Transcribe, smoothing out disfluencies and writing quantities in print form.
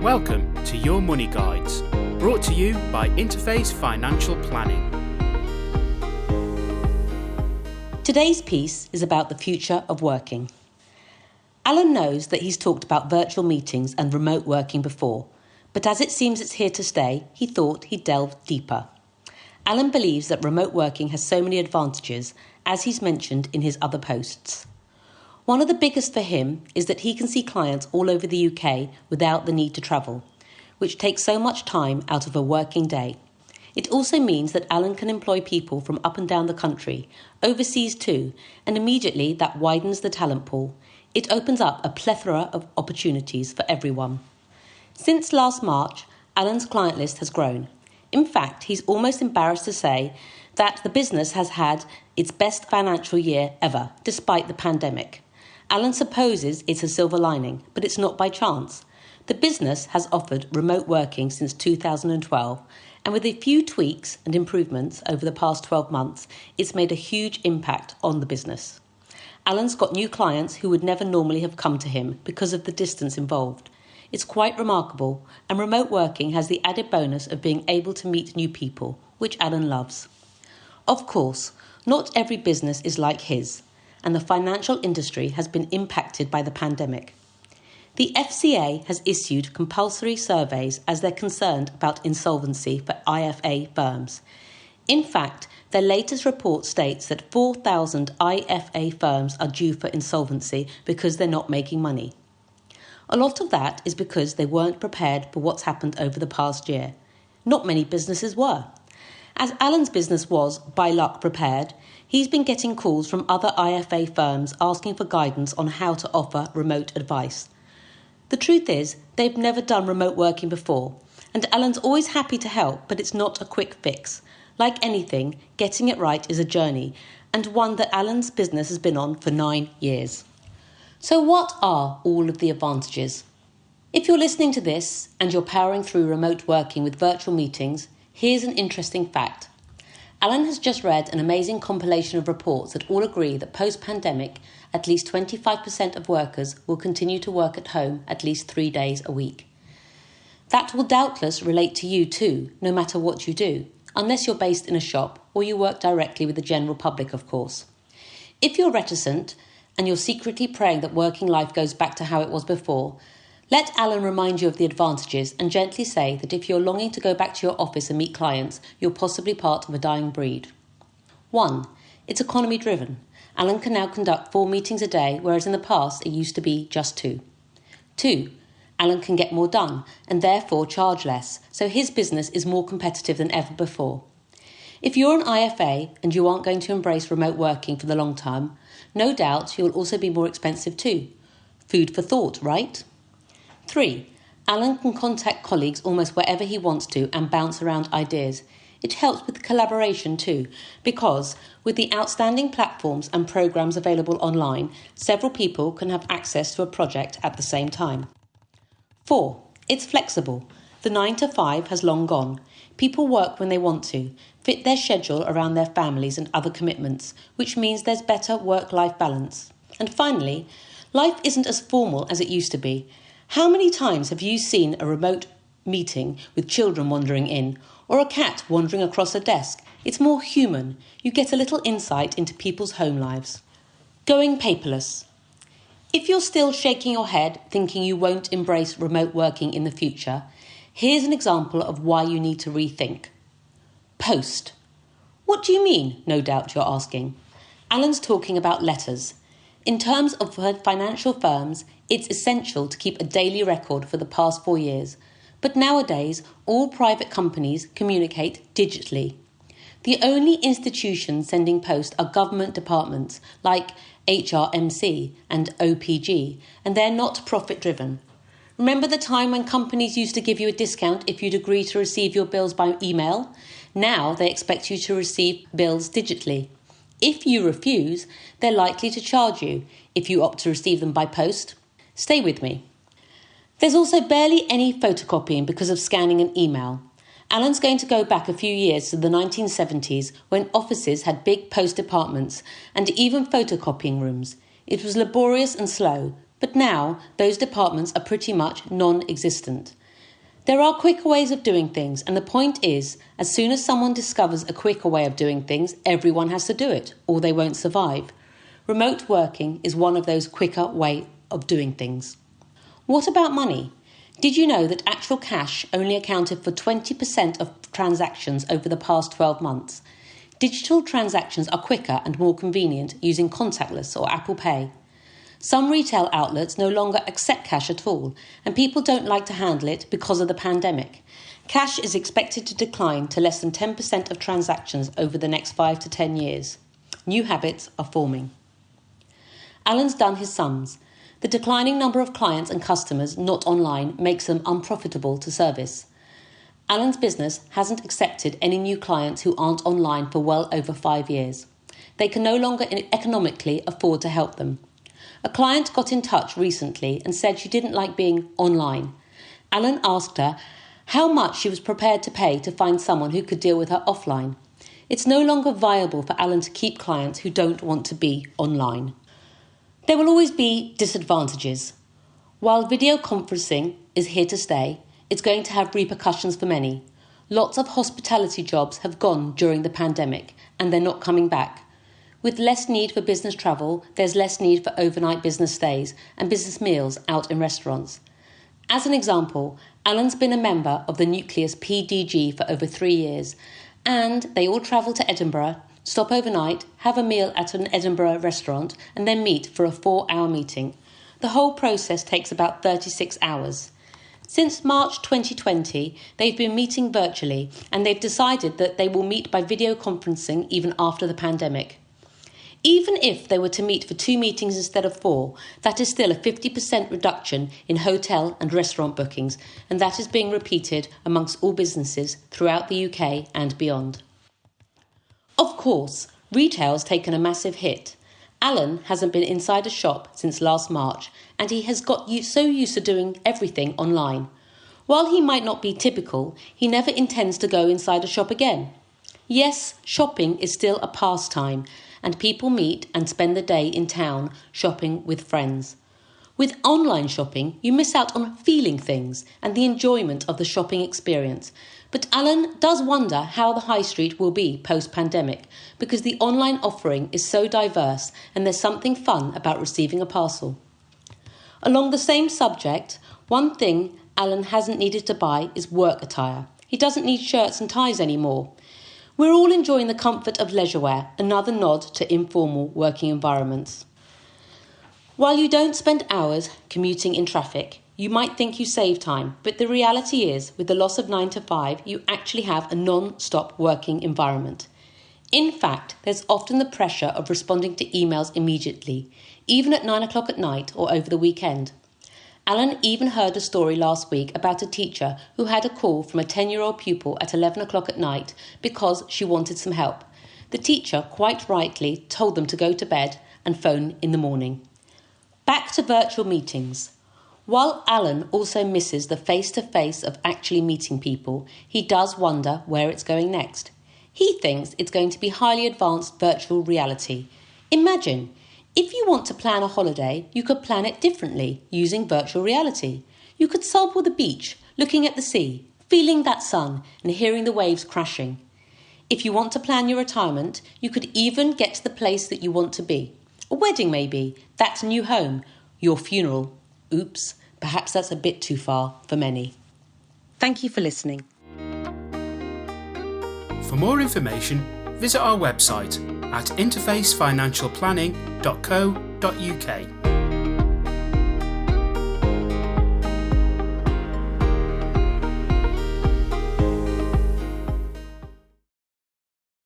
Welcome to Your Money Guides, brought to you by Interface Financial Planning. Today's piece is about the future of working. Alan knows that he's talked about virtual meetings and remote working before, but as it seems it's here to stay, he thought he'd delve deeper. Alan believes that remote working has so many advantages, as he's mentioned in his other posts. One of the biggest for him is that he can see clients all over the UK without the need to travel, which takes so much time out of a working day. It also means that Alan can employ people from up and down the country, overseas too, and immediately that widens the talent pool. It opens up a plethora of opportunities for everyone. Since last March, Alan's client list has grown. In fact, he's almost embarrassed to say that the business has had its best financial year ever, despite the pandemic. Alan supposes it's a silver lining, but it's not by chance. The business has offered remote working since 2012, and with a few tweaks and improvements over the past 12 months, it's made a huge impact on the business. Alan's got new clients who would never normally have come to him because of the distance involved. It's quite remarkable, and remote working has the added bonus of being able to meet new people, which Alan loves. Of course, not every business is like his, and the financial industry has been impacted by the pandemic. The FCA has issued compulsory surveys as they're concerned about insolvency for IFA firms. In fact, their latest report states that 4,000 IFA firms are due for insolvency because they're not making money. A lot of that is because they weren't prepared for what's happened over the past year. Not many businesses were. As Alan's business was, by luck, prepared, he's been getting calls from other IFA firms asking for guidance on how to offer remote advice. The truth is, they've never done remote working before, and Alan's always happy to help, but it's not a quick fix. Like anything, getting it right is a journey, and one that Alan's business has been on for 9 years. So what are all of the advantages? If you're listening to this and you're powering through remote working with virtual meetings, here's an interesting fact. Alan has just read an amazing compilation of reports that all agree that post-pandemic, at least 25% of workers will continue to work at home at least 3 days a week. That will doubtless relate to you too, no matter what you do, unless you're based in a shop or you work directly with the general public, of course. If you're reticent and you're secretly praying that working life goes back to how it was before, let Alan remind you of the advantages and gently say that if you're longing to go back to your office and meet clients, you're possibly part of a dying breed. 1. It's economy driven. Alan can now conduct 4 meetings a day, whereas in the past it used to be just 2. 2. Alan can get more done and therefore charge less, so his business is more competitive than ever before. If you're an IFA and you aren't going to embrace remote working for the long term, no doubt you'll also be more expensive too. Food for thought, right? 3. Alan can contact colleagues almost wherever he wants to and bounce around ideas. It helps with collaboration too, because with the outstanding platforms and programs available online, several people can have access to a project at the same time. 4. It's flexible. The 9 to 5 has long gone. People work when they want to, fit their schedule around their families and other commitments, which means there's better work-life balance. And finally, life isn't as formal as it used to be. How many times have you seen a remote meeting with children wandering in, or a cat wandering across a desk? It's more human. You get a little insight into people's home lives. Going paperless. If you're still shaking your head thinking you won't embrace remote working in the future, here's an example of why you need to rethink. Post. What do you mean, no doubt you're asking? Alan's talking about letters. In terms of financial firms, it's essential to keep a daily record for the past 4 years. But nowadays, all private companies communicate digitally. The only institutions sending post are government departments like HRMC and OPG, and they're not profit-driven. Remember the time when companies used to give you a discount if you'd agree to receive your bills by email? Now they expect you to receive bills digitally. If you refuse, they're likely to charge you if you opt to receive them by post. Stay with me. There's also barely any photocopying because of scanning an email. Alan's going to go back a few years to the 1970s when offices had big post departments and even photocopying rooms. It was laborious and slow, but now those departments are pretty much non-existent. There are quicker ways of doing things, and the point is, as soon as someone discovers a quicker way of doing things, everyone has to do it, or they won't survive. Remote working is one of those quicker ways of doing things. What about money? Did you know that actual cash only accounted for 20% of transactions over the past 12 months? Digital transactions are quicker and more convenient using contactless or Apple Pay. Some retail outlets no longer accept cash at all, and people don't like to handle it because of the pandemic. Cash is expected to decline to less than 10% of transactions over the next 5 to 10 years. New habits are forming. Alan's done his sums. The declining number of clients and customers not online makes them unprofitable to service. Alan's business hasn't accepted any new clients who aren't online for well over 5 years. They can no longer economically afford to help them. A client got in touch recently and said she didn't like being online. Alan asked her how much she was prepared to pay to find someone who could deal with her offline. It's no longer viable for Alan to keep clients who don't want to be online. There will always be disadvantages. While video conferencing is here to stay, it's going to have repercussions for many. Lots of hospitality jobs have gone during the pandemic, and they're not coming back. With less need for business travel, there's less need for overnight business stays and business meals out in restaurants. As an example, Alan's been a member of the Nucleus PDG for over 3 years, and they all travel to Edinburgh, stop overnight, have a meal at an Edinburgh restaurant, and then meet for a 4-hour meeting. The whole process takes about 36 hours. Since March 2020, they've been meeting virtually, and they've decided that they will meet by video conferencing even after the pandemic. Even if they were to meet for 2 meetings instead of 4, that is still a 50% reduction in hotel and restaurant bookings, and that is being repeated amongst all businesses throughout the UK and beyond. Of course, retail's taken a massive hit. Alan hasn't been inside a shop since last March, and he has got so used to doing everything online. While he might not be typical, he never intends to go inside a shop again. Yes, shopping is still a pastime, and people meet and spend the day in town shopping with friends. With online shopping, you miss out on feeling things and the enjoyment of the shopping experience. But Alan does wonder how the high street will be post-pandemic, because the online offering is so diverse and there's something fun about receiving a parcel. Along the same subject, one thing Alan hasn't needed to buy is work attire. He doesn't need shirts and ties anymore. We're all enjoying the comfort of leisure wear, another nod to informal working environments. While you don't spend hours commuting in traffic, you might think you save time, but the reality is, with the loss of 9 to 5, you actually have a non-stop working environment. In fact, there's often the pressure of responding to emails immediately, even at 9 o'clock at night or over the weekend. Alan even heard a story last week about a teacher who had a call from a 10-year-old pupil at 11 o'clock at night because she wanted some help. The teacher, quite rightly, told them to go to bed and phone in the morning. Back to virtual meetings. While Alan also misses the face-to-face of actually meeting people, he does wonder where it's going next. He thinks it's going to be highly advanced virtual reality. Imagine, if you want to plan a holiday, you could plan it differently using virtual reality. You could sample the beach, looking at the sea, feeling that sun and hearing the waves crashing. If you want to plan your retirement, you could even get to the place that you want to be. A wedding maybe, that new home, your funeral. Oops, perhaps that's a bit too far for many. Thank you for listening. For more information, visit our website at interfacefinancialplanning.co.uk.